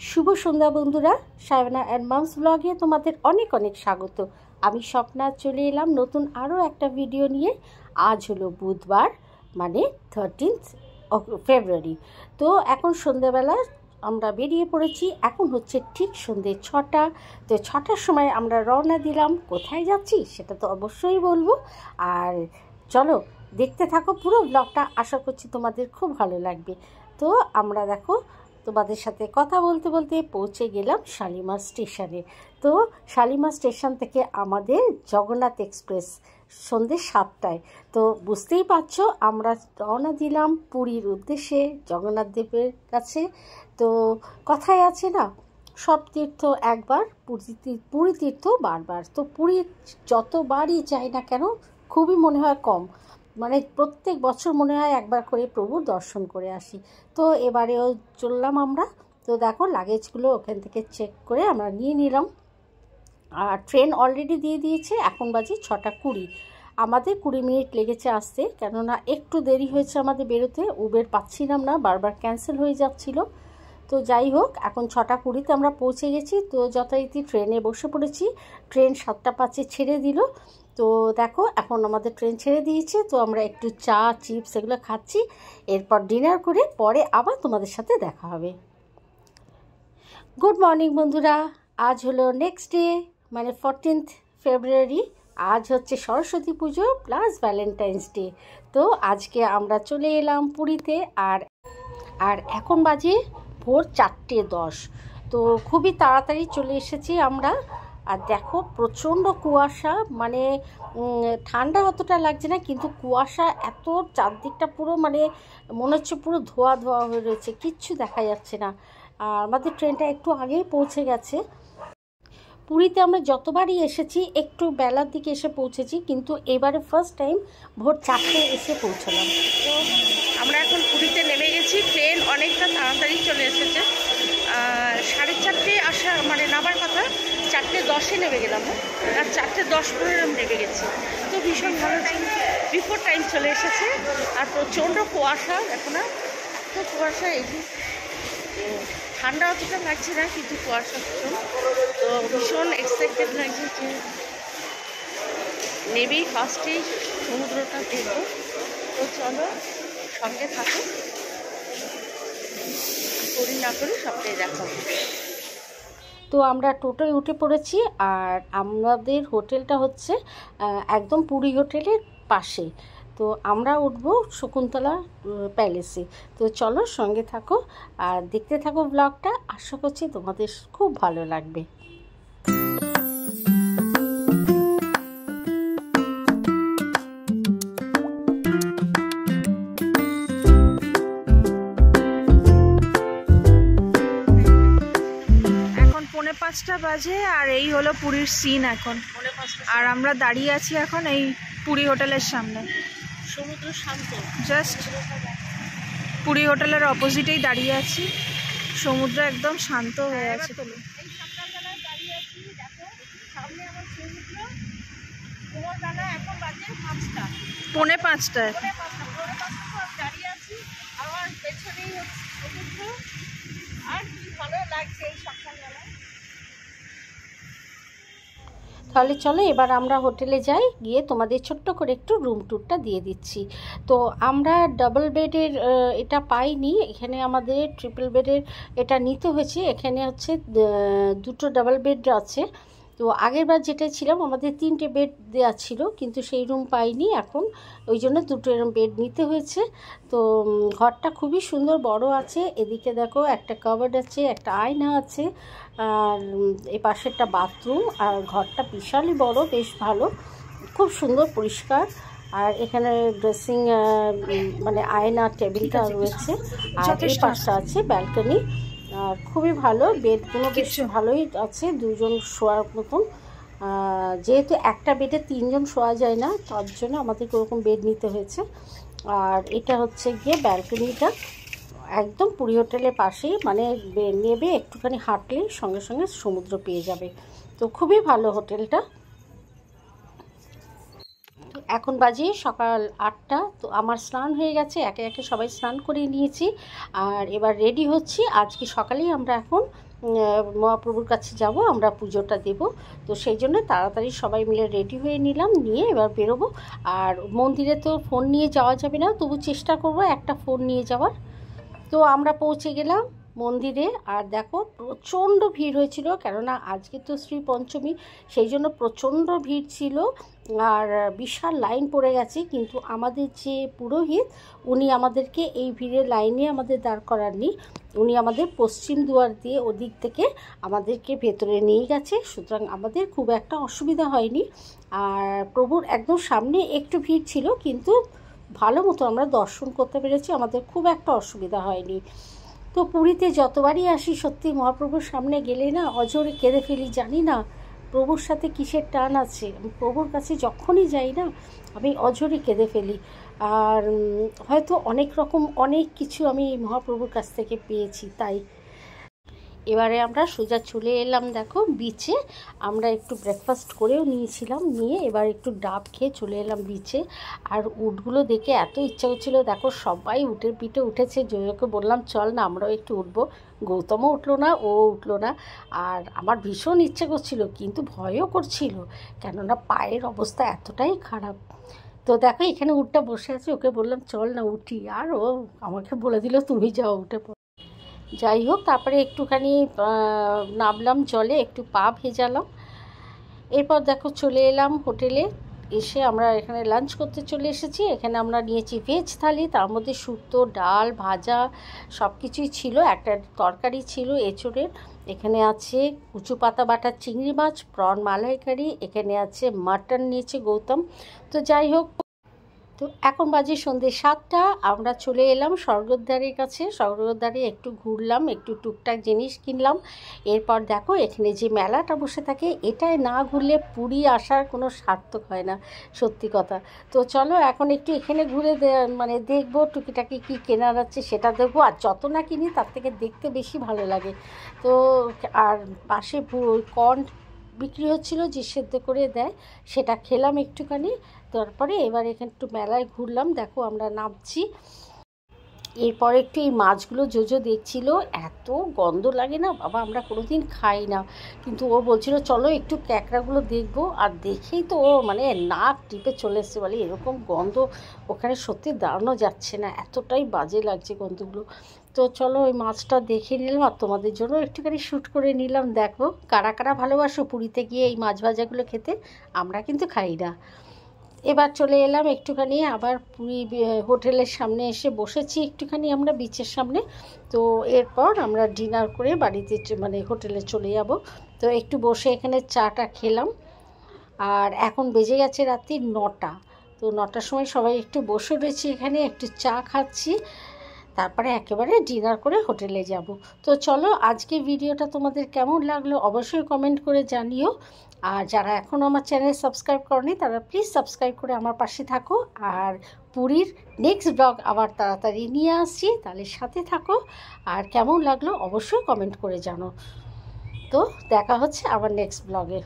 শুভ সন্ধ্যা বন্ধুরা, Sayna and mum's ব্লগে তোমাদের অনেক অনেক স্বাগত। আমি স্বপ্না চলে এলাম নতুন আরও একটা ভিডিও নিয়ে। আজ হলো বুধবার, মানে 13 ফেব্রুয়ারি। তো এখন সন্ধ্যেবেলা আমরা বেরিয়ে পড়েছি। এখন হচ্ছে ঠিক সন্ধ্যে 6টা। তো 6টার সময় আমরা রওনা দিলাম। কোথায় যাচ্ছি সেটা তো অবশ্যই বলবো। আর চলো দেখতে থাকো পুরো ব্লগটা, আশা করছি তোমাদের খুব ভালো লাগবে। তো আমরা দেখো তোমাদের সাথে কথা বলতে বলতে পৌঁছে গেলাম শালিমার স্টেশনে। তো শালিমার স্টেশন থেকে আমাদের জগন্নাথ এক্সপ্রেস সন্ধ্যে 7টায়। তো বুঝতেই পারছো আমরা রওনা দিলাম পুরীর উদ্দেশ্যে, জগন্নাথ দেবের কাছে। তো কথায় আছে না, সব তীর্থ একবার, পুরী তীর্থ বারবার। তো পুরী যতবারই যাই না কেন খুবই মনে হয় কম, মানে প্রত্যেক বছর মনে হয় একবার করে প্রভুর দর্শন করে আসি। তো এবারেও চললাম আমরা। তো দেখো লাগেজগুলো ওখান থেকে চেক করে আমরা নিয়ে নিলাম। আর ট্রেন অলরেডি দিয়ে দিয়েছে। এখন বাজে 6:20। আমাদের 20 মিনিট লেগেছে আসতে, কেননা একটু দেরি হয়েছে আমাদের বেরোতে। উবের পাচ্ছিলাম না, বারবার ক্যান্সেল হয়ে যাচ্ছিল। তো যাই হোক, এখন 6:20-তে আমরা পৌঁছে গেছি। তো যথারীতি ট্রেনে বসে পড়েছি। ট্রেন 7:05 ছেড়ে দিল। তো দেখো এখন আমাদের ট্রেন ছেড়ে দিয়েছে। তো আমরা একটু চা চিপস এগুলো খাচ্ছি। এরপর ডিনার করে পরে আবার তোমাদের সাথে দেখা হবে। গুড মর্নিং বন্ধুরা, আজ হলো নেক্সট ডে, মানে 14 ফেব্রুয়ারি। আজ হচ্ছে সরস্বতী পুজো প্লাস ভ্যালেন্টাইন্স ডে। তো আজকে আমরা চলে এলাম পুরীতে। আর এখন বাজে ভোর 4:10। তো খুবই তাড়াতাড়ি চলে এসেছি আমরা। আর দেখো প্রচণ্ড কুয়াশা, মানে ঠান্ডা অতটা লাগছে না, কিন্তু কুয়াশা এত, চারদিকটা পুরো মানে মনে হচ্ছে পুরো ধোয়া ধোয়া হয়ে রয়েছে, কিচ্ছু দেখা যাচ্ছে না। আর আমাদের ট্রেনটা একটু আগেই পৌঁছে গেছে। পুরীতে আমরা যতবারই এসেছি একটু বেলার দিকে এসে পৌঁছেছি, কিন্তু এবারে ফার্স্ট টাইম ভোর 4টায় এসে পৌঁছলাম। তো আমরা এখন পুরীতে নেমে গেছি। ট্রেন অনেকটা তাড়াতাড়ি চলে এসেছে। 4:30 আসা মানে নামার কথা, 4:10 নেমে গেলাম। আর 4:10 নেমে গেছি। তো ভীষণ ভালো ছিল, বিফোর টাইম চলে এসেছে। আর প্রচণ্ড কুয়াশা, দেখো না তো কুয়াশা। এই যে ঠান্ডা অতটা লাগছে না, কিন্তু কুয়াশা ভীষণ। তো ভীষণ এক্সাইটেড লাগছে যে নেবেই ফার্স্টেই সমুদ্রটা দেখবো। তো চলো সঙ্গে থাকো, করি না করি সবটাই দেখাবো। তো আমরা টোটোয় উঠে পড়েছি। আর আমাদের হোটেলটা হচ্ছে একদম পুরী হোটেলের পাশে। তো আমরা উঠবো শকুন্তলা প্যালেসে। তো চলো সঙ্গে থাকো আর দেখতে থাকো ব্লগটা, আশা করছি তোমাদের খুব ভালো লাগবে। এখন 4:45 বাজে, আর এই হলো পুরীর সিন এখন। আর আমরা দাঁড়িয়ে আছি এখন এই পুরী হোটেলের সামনে। সমুদ্র শান্ত, জাস্ট পুরী হোটেলের অপোজিটেই দাঁড়িয়ে আছি। সমুদ্র একদম শান্ত হয়ে আছে। এই সকালবেলায় দাঁড়িয়ে আছি, দেখো সামনে আমার সমুদ্র। ভোরবেলা এখন বাজে 5টা, 4:45 দাঁড়িয়ে আছি। আমার পেছনেই হচ্ছে সমুদ্র। আর কি ভালো লাগছে এই সকালবেলায়। তাহলে চলো এবার আমরা হোটেলে যাই, গিয়ে তোমাদের ছোট্ট করে একটু রুম ট্যুরটা দিয়ে দিচ্ছি। তো আমরা ডাবল বেডের এটা পাইনি, এখানে আমাদের ট্রিপল বেডের এটা নিতে হয়েছে। এখানে হচ্ছে 2টো ডাবল বেড আছে। তো আগেরবার যেটা ছিলাম আমাদের 3টে বেড দেওয়া ছিল, কিন্তু সেই রুম পাইনি এখন, ওই জন্য 2টো এরকম বেড নিতে হয়েছে। তো ঘরটা খুবই সুন্দর, বড় আছে। এদিকে দেখো একটা কাবার্ড আছে, একটা আয়না আছে, আর এই পাশে একটা বাথরুম। আর ঘরটা বিশালই বড়, বেশ ভালো, খুব সুন্দর পরিষ্কার। আর এখানে ড্রেসিং মানে আয়না টেবিলটা রয়েছে। আর এই পাশটা আছে ব্যালকনি। আর খুবই ভালো, বেডগুলো বেশ ভালোই আছে, 2জন শোয়ার মতন। যেহেতু একটা বেডে 3জন শোয়া যায় না, তার জন্য আমাদের ওরকম বেড নিতে হয়েছে। আর এটা হচ্ছে গিয়ে ব্যালকনিটা, একদম পুরী হোটেলের পাশেই, মানে নেবে একটুখানি হাঁটলেই সঙ্গে সঙ্গে সমুদ্র পেয়ে যাবে। তো খুবই ভালো হোটেলটা। এখন বাজে সকাল 8টা। তো আমার স্নান হয়ে গেছে, একে একে সবাই স্নান করে নিয়েছি। আর এবার রেডি হচ্ছি। আজকে সকালেই আমরা এখন মহাপ্রভুর কাছে যাব, আমরা পুজোটা দেব। তো সেই জন্য তাড়াতাড়ি সবাই মিলে রেডি হয়ে নিলাম, নিয়ে এবার বেরোবো। আর মন্দিরে তো ফোন নিয়ে যাওয়া যাবে না, তবু চেষ্টা করব একটা ফোন নিয়ে যাওয়ার। তো আমরা পৌঁছে গেলাম মন্দিরে। আর দেখো প্রচণ্ড ভিড় হয়েছিল, কেননা আজকে তো শ্রী পঞ্চমী, সেই জন্য প্রচণ্ড ভিড় ছিল আর বিশাল লাইন পড়ে গেছে। কিন্তু আমাদের যে পুরোহিত, উনি আমাদেরকে এই ভিড়ের লাইনে আমাদের দাঁড় করাননি, উনি আমাদের পশ্চিম দুয়ার দিয়ে ওদিক থেকে আমাদেরকে ভেতরে নিয়ে গেছে। সুতরাং আমাদের খুব একটা অসুবিধা হয়নি। আর প্রভুর একদম সামনে একটু ভিড় ছিল, কিন্তু ভালো মতো আমরা দর্শন করতে পেরেছি, আমাদের খুব একটা অসুবিধা হয়নি। তো পুরীতে যতবারই আসি, সত্যি মহাপ্রভুর সামনে গেলে না অঝরে কেঁদে ফেলি। জানি না প্রভুর সাথে কিসের টান আছে, প্রভুর কাছে যখনই যাই না আমি অঝরে কেঁদে ফেলি। আর হয়তো অনেক কিছু আমি মহাপ্রভুর কাছ থেকে পেয়েছি, তাই। এবারে আমরা সোজা চলে এলাম দেখো বিচে। আমরা একটু ব্রেকফাস্ট করেও নিয়েছিলাম, নিয়ে এবার একটু ডাব খেয়ে চলে এলাম বিচে। আর উটগুলো দেখে এত ইচ্ছা হচ্ছিলো, দেখো সবাই উটের পিঠে উঠেছে। জয়োকে বললাম চল না আমরাও একটু উঠবো। গৌতমও উঠলো না, ও উঠলো না। আর আমার ভীষণ ইচ্ছে করছিল, কিন্তু ভয়ও করছিল, কেননা পায়ের অবস্থা এতটাই খারাপ। তো দেখো এখানে উটটা বসে আছে, ওকে বললাম চল না উঠি, আর ও আমাকে বলে দিল তুমি যাও উঠে। যাই হোক, তারপরে একটুখানি নামলাম জলে, একটু পা ভেজালাম। এরপর দেখো চলে এলাম হোটেলে। এসে আমরা এখানে লাঞ্চ করতে চলে এসেছি। এখানে আমরা নিয়েছি ভেজ থালি, তার মধ্যে শুক্তো, ডাল, ভাজা সব কিছুই ছিল। একটা তরকারি ছিল এঁচোড়ের। এখানে আছে কুচু পাতা বাটা চিংড়ি মাছ, প্রন মালাইকারি, এখানে আছে মাটন নিয়েছে গৌতম। তো যাই হোক, তো এখন বাজে সন্ধ্যে 7টা। আমরা চলে এলাম স্বর্গদ্বারের কাছে। স্বর্গদ্বারে একটু ঘুরলাম, একটু টুকটাক জিনিস কিনলাম। এরপর দেখো এখানে যে মেলাটা বসে থাকে, এটায় না ঘুরলে পুরী আসার কোনো সার্থক হয় না, সত্যি কথা। তো চলো এখন একটু এখানে ঘুরে দেখবো টুকিটাকি কী কেনার আছে সেটা দেখবো। আর যত না কিনি তার থেকে দেখতে বেশি ভালো লাগে। তো আর পাশে কর্ন বিক্রি হচ্ছিল, যে সেদ্ধ করে দেয়, সেটা খেলাম একটুখানি। তারপরে এবার এখানে একটু মেলায় ঘুরলাম। দেখো আমরা নামছি। এরপর একটু এই মাছগুলো জোজো দেখছিল, এত গন্ধ লাগে না বাবা, আমরা কোনোদিন খাই না, কিন্তু ও বলছিল চলো একটু ক্যাকড়াগুলো দেখবো। আর দেখেই তো ও নাক টিপে চলে এসছে, বলে এরকম গন্ধ ওখানে সত্যি দাঁড়ানো যাচ্ছে না, এতটাই বাজে লাগছে গন্ধগুলো। তো চলো ওই মাছটা দেখে নিলাম আর তোমাদের জন্য একটুখানি শ্যুট করে নিলাম। দেখো কারা কারা ভালোবাসো পুরীতে গিয়ে এই মাছ ভাজাগুলো খেতে, আমরা কিন্তু খাই না। এবার চলে এলাম একটুখানি আবার পুরী হোটেলের সামনে এসে বসেছি একটুখানি আমরা বিচের সামনে। তো এরপর আমরা ডিনার করে বাড়িতে হোটেলে চলে যাব। তো একটু বসে এখানে চাটা খেলাম। আর এখন বেজে গেছে রাত্রি 9টা। তো 9টার সময় সবাই একটু বসে রয়েছি এখানে, একটু চা খাচ্ছি, তারপরে একেবারে ডিনার করে হোটেলে যাব। তো চলো আজকে ভিডিওটা তোমাদের কেমন লাগলো অবশ্যই কমেন্ট করে জানিও। আর যারা এখনও আমার চ্যানেল সাবস্ক্রাইব করেনি তারা প্লিজ সাবস্ক্রাইব করে আমার পাশে থাকো। আর পুরীর নেক্সট ব্লগ আবার তাড়াতাড়ি নিয়ে আসছি, তাহলে সাথে থাকো। আর কেমন লাগলো অবশ্যই কমেন্ট করে জানো। তো দেখা হচ্ছে আবার নেক্সট ব্লগে।